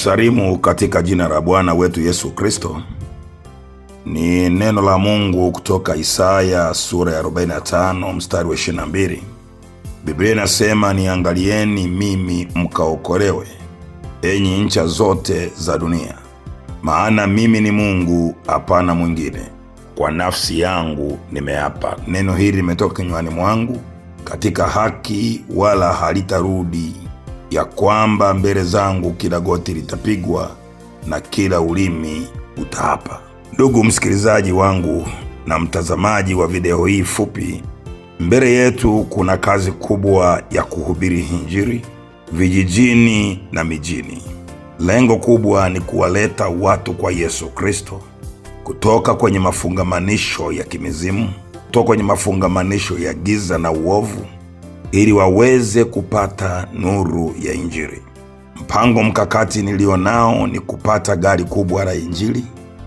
Ninakusalimu katika jina la Bwana wetu Yesu Kristo. Ni neno la Mungu kutoka Isaya sura ya 45 mstari wa 22. Biblia inasema, niangalieni mimi mkaokolewe, enyi ncha zote za dunia. Maana mimi ni Mungu, hapana mwingine. Kwa nafsi yangu nimeapa. Neno hili limetoka kinywani mwangu katika haki, wala halitarudi, ya kwamba mbele zangu kila goti litapigwa na kila ulimi utaapa. Ndugu msikilizaji wangu na mtazamaji wa video hii fupi, mbele yetu kuna kazi kubwa ya kuhubiri Injili vijijini na mijini. Lengo kubwa ni kuwaleta watu kwa Yesu Kristo kutoka kwenye mafungamanisho ya kimizimu, kutoka kwenye mafungamanisho ya giza na uovu, ili waweze kupata nuru ya Injili. Mpango mkakati nilionao ni kupata gari kubwa la Injili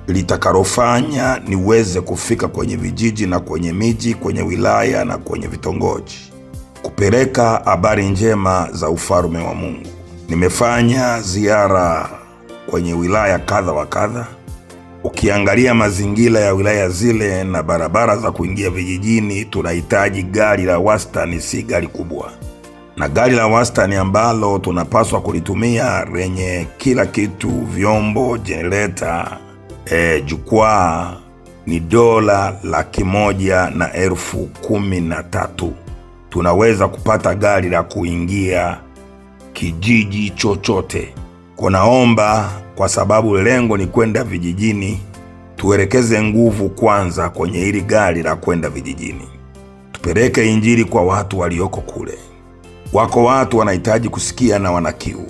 litakalofanya niweze kufika kwenye vijiji na kwenye miji, kwenye wilaya na kwenye vitongoji, kupeleka habari njema za ufalme wa Mungu. Nimefanya ziara kwenye wilaya kadha wa kadha. Ukiangalia mazingira ya wilaya zile na barabara za kuingia vijijini, tunahitaji gari la wastani, si gari kubwa. Na gari la wastani ambalo tunapaswa kulitumia lenye kila kitu, vyombo, generator, jukwaa, ni $113,000. Tunaweza kupata gari la kuingia kijiji chochote. Kunaomba, kwa sababu lengo ni kwenda vijijini, tuelekeze nguvu kwanza kwenye hili gari la kwenda vijijini. Tupeleke Injili kwa watu walioko kule. Wako watu wanahitaji kusikia na wana kiu.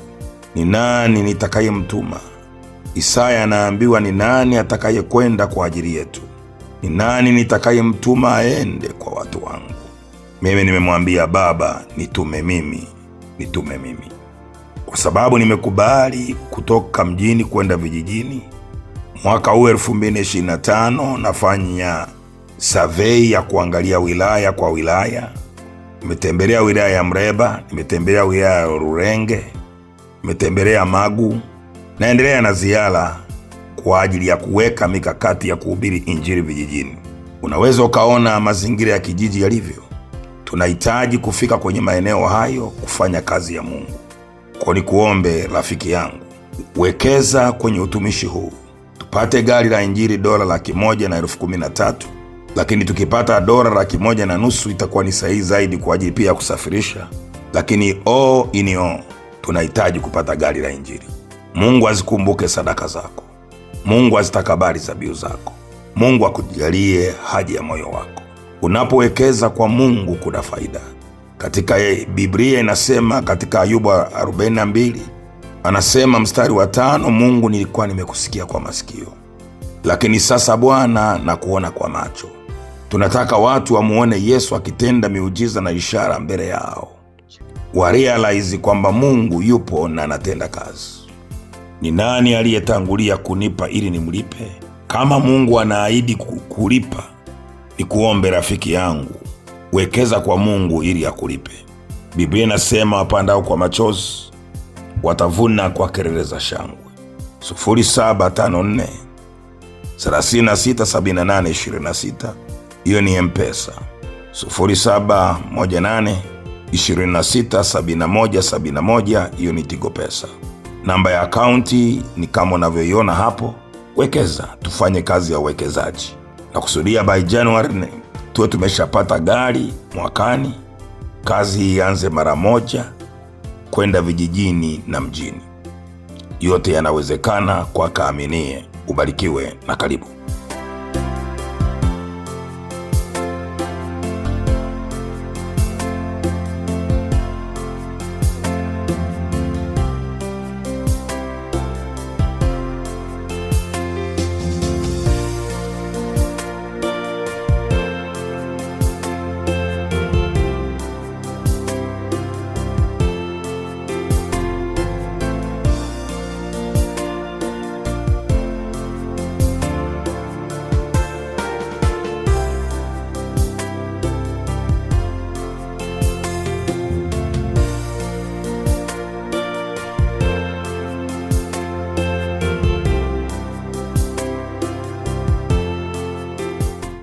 Ni nani nitakayemtuma? Isaya anaambiwa, ni nani atakaye kwenda kwa ajili yetu? Ni nani nitakayemtuma aende kwa watu wangu? Mimi nimemwambia Baba, nitume mimi, nitume mimi. Kwa sababu nimekubali kutoka mjini kwenda vijijini. Mwaka huu 2025 nafanya survey ya kuangalia wilaya kwa wilaya. Nimetembelea wilaya ya Mreba, nimetembelea wilaya ya Rurenge, nimetembelea Magu. Naendelea na ziara kwa ajili ya kuweka mikakati ya kuhubiri Injili vijijini. Unaweza ukaona mazingira ya kijiji yalivyo. Tunahitaji kufika kwenye maeneo hayo kufanya kazi ya Mungu. Kwa nikuombe rafiki yangu, wekeza kwenye utumishi huu. Tupate gari la Injili $113,000, lakini tukipata $150,000 itakuwa ni sahihi zaidi kwa ajili pia ya kusafirisha. Lakini all in all, tunahitaji kupata gari la Injili. Mungu azikumbuke sadaka zako. Mungu azitakabali dhabihu zako. Mungu akujalie haja ya moyo wako. Unapowekeza kwa Mungu kuna faida. Katika Biblia inasema, katika Ayubu 42 anasema mstari wa 5, Mungu nilikuwa nimekusikia kwa masikio, lakini sasa Bwana na kuona kwa macho. Tunataka watu wamuone Yesu akitenda miujiza na ishara mbele yao, warealize kwamba Mungu yupo na anatenda kazi. Ni nani aliyetangulia kunipa ili nimlipe? Kama Mungu anaahidi kulipa, ni kuombe rafiki yangu, wekeza kwa Mungu ili akulipe. Biblia inasema, wapandao kwa machozi watavuna kwa kelele za shangwe. 0754 367826, hiyo ni M-Pesa. 0718 267171, hiyo ni Tigo Pesa. Namba ya akaunti ni kama unavyoiona hapo. Wekeza, tufanye kazi ya uwekezaji. Na kusudia by January tuwe tumeshapata gari mwakani. Kazi ianze mara moja kwenda vijijini na mjini. Yote yanawezekana kwa kaaminie. Ubarikiwe na karibu.